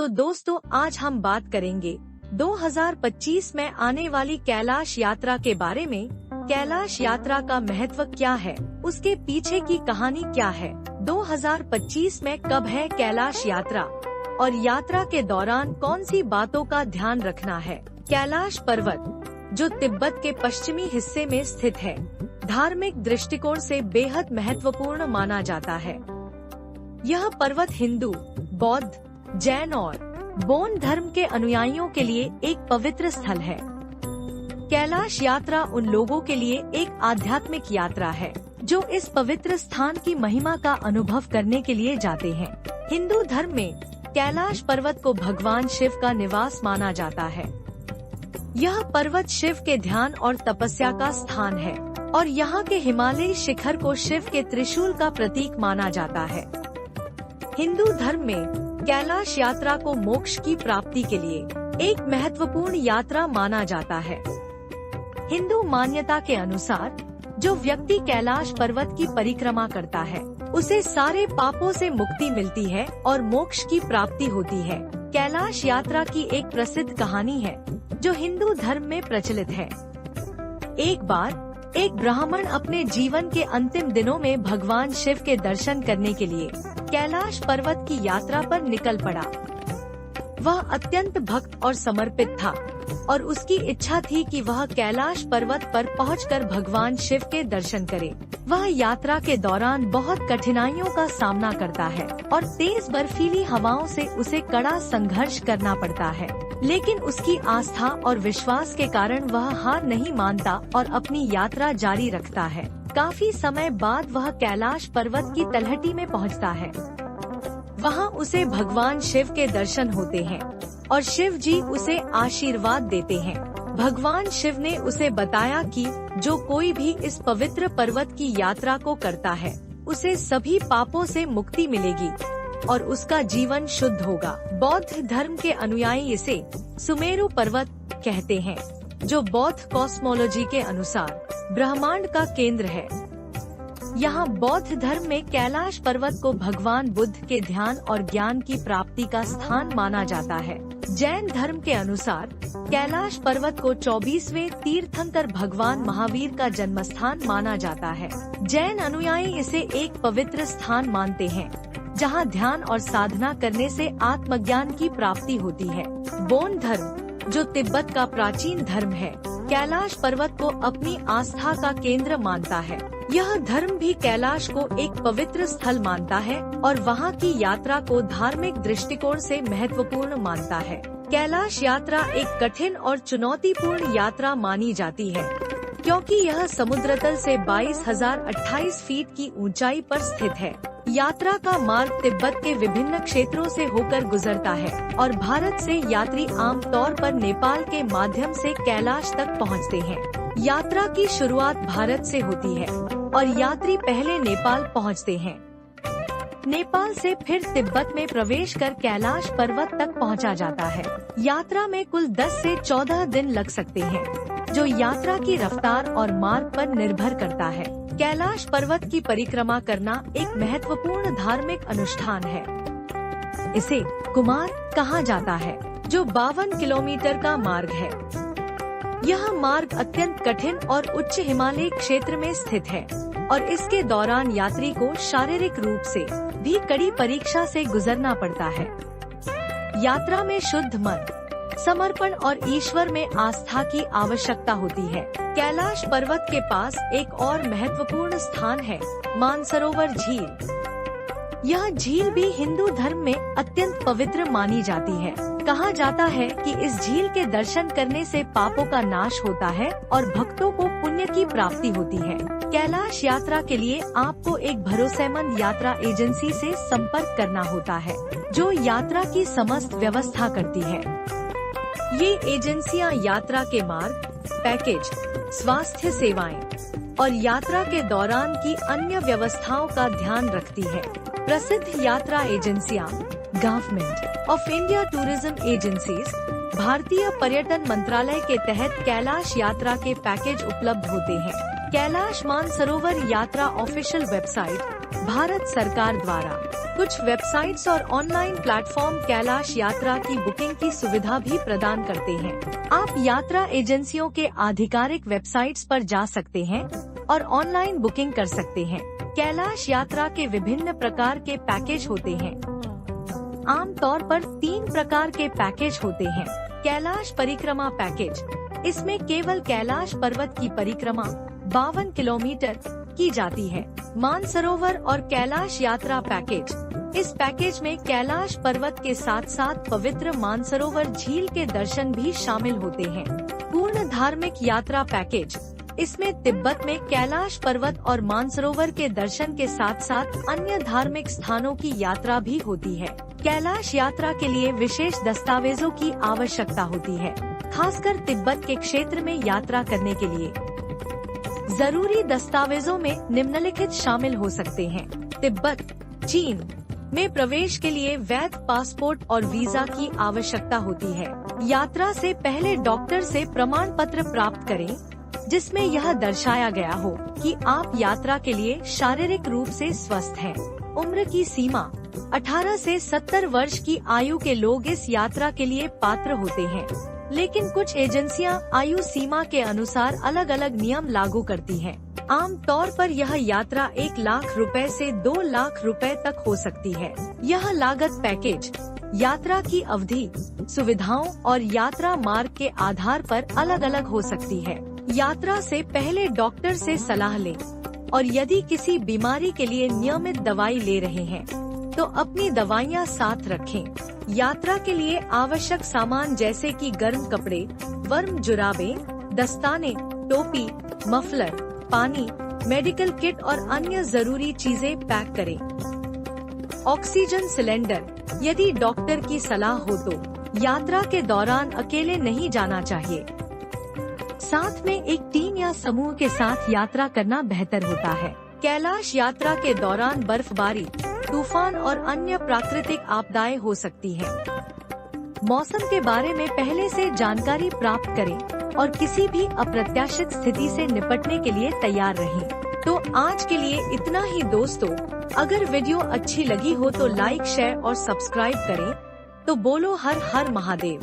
तो दोस्तों आज हम बात करेंगे 2025 में आने वाली कैलाश यात्रा के बारे में। कैलाश यात्रा का महत्व क्या है, उसके पीछे की कहानी क्या है, 2025 में कब है कैलाश यात्रा और यात्रा के दौरान कौन सी बातों का ध्यान रखना है। कैलाश पर्वत जो तिब्बत के पश्चिमी हिस्से में स्थित है, धार्मिक दृष्टिकोण से बेहद महत्वपूर्ण माना जाता है। यह पर्वत हिंदू, बौद्ध, जैन और बोन धर्म के अनुयायियों के लिए एक पवित्र स्थल है। कैलाश यात्रा उन लोगों के लिए एक आध्यात्मिक यात्रा है जो इस पवित्र स्थान की महिमा का अनुभव करने के लिए जाते हैं। हिंदू धर्म में कैलाश पर्वत को भगवान शिव का निवास माना जाता है। यह पर्वत शिव के ध्यान और तपस्या का स्थान है और यहाँ के हिमालयी शिखर को शिव के त्रिशूल का प्रतीक माना जाता है। हिंदू धर्म में कैलाश यात्रा को मोक्ष की प्राप्ति के लिए एक महत्वपूर्ण यात्रा माना जाता है। हिंदू मान्यता के अनुसार जो व्यक्ति कैलाश पर्वत की परिक्रमा करता है उसे सारे पापों से मुक्ति मिलती है और मोक्ष की प्राप्ति होती है। कैलाश यात्रा की एक प्रसिद्ध कहानी है जो हिंदू धर्म में प्रचलित है। एक बार एक ब्राह्मण अपने जीवन के अंतिम दिनों में भगवान शिव के दर्शन करने के लिए कैलाश पर्वत की यात्रा पर निकल पड़ा। वह अत्यंत भक्त और समर्पित था और उसकी इच्छा थी कि वह कैलाश पर्वत पर पहुंचकर भगवान शिव के दर्शन करे। वह यात्रा के दौरान बहुत कठिनाइयों का सामना करता है और तेज बर्फीली हवाओं से उसे कड़ा संघर्ष करना पड़ता है, लेकिन उसकी आस्था और विश्वास के कारण वह हार नहीं मानता और अपनी यात्रा जारी रखता है। काफी समय बाद वह कैलाश पर्वत की तलहटी में पहुंचता है। वहां उसे भगवान शिव के दर्शन होते हैं और शिव जी उसे आशीर्वाद देते हैं। भगवान शिव ने उसे बताया कि जो कोई भी इस पवित्र पर्वत की यात्रा को करता है उसे सभी पापों से मुक्ति मिलेगी और उसका जीवन शुद्ध होगा। बौद्ध धर्म के अनुयायी इसे सुमेरु पर्वत कहते हैं, जो बौद्ध कॉस्मोलॉजी के अनुसार ब्रह्मांड का केंद्र है। यहाँ बौद्ध धर्म में कैलाश पर्वत को भगवान बुद्ध के ध्यान और ज्ञान की प्राप्ति का स्थान माना जाता है। जैन धर्म के अनुसार कैलाश पर्वत को 24वें तीर्थंकर भगवान महावीर का जन्मस्थान माना जाता है। जैन अनुयायी इसे एक पवित्र स्थान मानते हैं जहाँ ध्यान और साधना करने से आत्मज्ञान की प्राप्ति होती है। बोन धर्म जो तिब्बत का प्राचीन धर्म है, कैलाश पर्वत को अपनी आस्था का केंद्र मानता है। यह धर्म भी कैलाश को एक पवित्र स्थल मानता है और वहाँ की यात्रा को धार्मिक दृष्टिकोण से महत्वपूर्ण मानता है। कैलाश यात्रा एक कठिन और चुनौतीपूर्ण यात्रा मानी जाती है क्योंकि यह समुद्र तल से 22,028 फीट की ऊंचाई पर स्थित है। यात्रा का मार्ग तिब्बत के विभिन्न क्षेत्रों से होकर गुजरता है और भारत से यात्री आम तौर पर नेपाल के माध्यम से कैलाश तक पहुंचते हैं। यात्रा की शुरुआत भारत से होती है और यात्री पहले नेपाल पहुंचते हैं। नेपाल से फिर तिब्बत में प्रवेश कर कैलाश पर्वत तक पहुंचा जाता है। यात्रा में कुल 10 से 14 दिन लग सकते हैं, जो यात्रा की रफ्तार और मार्ग पर निर्भर करता है। कैलाश पर्वत की परिक्रमा करना एक महत्वपूर्ण धार्मिक अनुष्ठान है। इसे कुमार कहा जाता है, जो 52 किलोमीटर का मार्ग है। यह मार्ग अत्यंत कठिन और उच्च हिमालय क्षेत्र में स्थित है और इसके दौरान यात्री को शारीरिक रूप से भी कड़ी परीक्षा से गुजरना पड़ता है। यात्रा में शुद्ध मन, समर्पण और ईश्वर में आस्था की आवश्यकता होती है। कैलाश पर्वत के पास एक और महत्वपूर्ण स्थान है, मानसरोवर झील। यह झील भी हिंदू धर्म में अत्यंत पवित्र मानी जाती है। कहा जाता है कि इस झील के दर्शन करने से पापों का नाश होता है और भक्तों को पुण्य की प्राप्ति होती है। कैलाश यात्रा के लिए आपको एक भरोसेमंद यात्रा एजेंसी से संपर्क करना होता है, जो यात्रा की समस्त व्यवस्था करती है। ये एजेंसियां यात्रा के मार्ग, पैकेज, स्वास्थ्य सेवाएं और यात्रा के दौरान की अन्य व्यवस्थाओं का ध्यान रखती है। प्रसिद्ध यात्रा एजेंसियां government of India tourism agencies, भारतीय पर्यटन मंत्रालय के तहत कैलाश यात्रा के पैकेज उपलब्ध होते हैं। कैलाश मानसरोवर यात्रा ऑफिशियल वेबसाइट भारत सरकार द्वारा कुछ वेबसाइट्स और ऑनलाइन प्लेटफॉर्म कैलाश यात्रा की बुकिंग की सुविधा भी प्रदान करते हैं। आप यात्रा एजेंसियों के आधिकारिक वेबसाइट्स पर जा सकते हैं और ऑनलाइन बुकिंग कर सकते हैं। कैलाश यात्रा के विभिन्न प्रकार के पैकेज होते हैं। आमतौर पर 3 प्रकार के पैकेज होते हैं। कैलाश परिक्रमा पैकेज, इसमें केवल कैलाश पर्वत की परिक्रमा 52 किलोमीटर की जाती है। मानसरोवर और कैलाश यात्रा पैकेज, इस पैकेज में कैलाश पर्वत के साथ साथ पवित्र मानसरोवर झील के दर्शन भी शामिल होते हैं। पूर्ण धार्मिक यात्रा पैकेज, इसमें तिब्बत में कैलाश पर्वत और मानसरोवर के दर्शन के साथ साथ अन्य धार्मिक स्थानों की यात्रा भी होती है। कैलाश यात्रा के लिए विशेष दस्तावेजों की आवश्यकता होती है, खासकर तिब्बत के क्षेत्र में यात्रा करने के लिए। जरूरी दस्तावेजों में निम्नलिखित शामिल हो सकते हैं। तिब्बत, चीन में प्रवेश के लिए वैध पासपोर्ट और वीजा की आवश्यकता होती है। यात्रा से पहले डॉक्टर से प्रमाण पत्र प्राप्त करें, जिसमें यह दर्शाया गया हो कि आप यात्रा के लिए शारीरिक रूप से स्वस्थ हैं। उम्र की सीमा, 18 से 70 वर्ष की आयु के लोग इस यात्रा के लिए पात्र होते हैं, लेकिन कुछ एजेंसियां आयु सीमा के अनुसार अलग अलग नियम लागू करती हैं। आम तौर पर यह यात्रा 1 लाख रुपए से 2 लाख रुपए तक हो सकती है। यह लागत पैकेज यात्रा की अवधि, सुविधाओं और यात्रा मार्ग के आधार पर अलग अलग हो सकती है। यात्रा से पहले डॉक्टर से सलाह लें और यदि किसी बीमारी के लिए नियमित दवाई ले रहे हैं तो अपनी दवाइयाँ साथ रखें। यात्रा के लिए आवश्यक सामान जैसे कि गर्म कपड़े, वर्म जुराबें, दस्ताने, टोपी, मफलर, पानी, मेडिकल किट और अन्य जरूरी चीजें पैक करें। ऑक्सीजन सिलेंडर, यदि डॉक्टर की सलाह हो तो यात्रा के दौरान अकेले नहीं जाना चाहिए। साथ में एक टीम या समूह के साथ यात्रा करना बेहतर होता है। कैलाश यात्रा के दौरान बर्फबारी, तूफान और अन्य प्राकृतिक आपदाएं हो सकती हैं। मौसम के बारे में पहले से जानकारी प्राप्त करें और किसी भी अप्रत्याशित स्थिति से निपटने के लिए तैयार रहें। तो आज के लिए इतना ही दोस्तों। अगर वीडियो अच्छी लगी हो तो लाइक, शेयर और सब्सक्राइब करें। तो बोलो हर हर महादेव।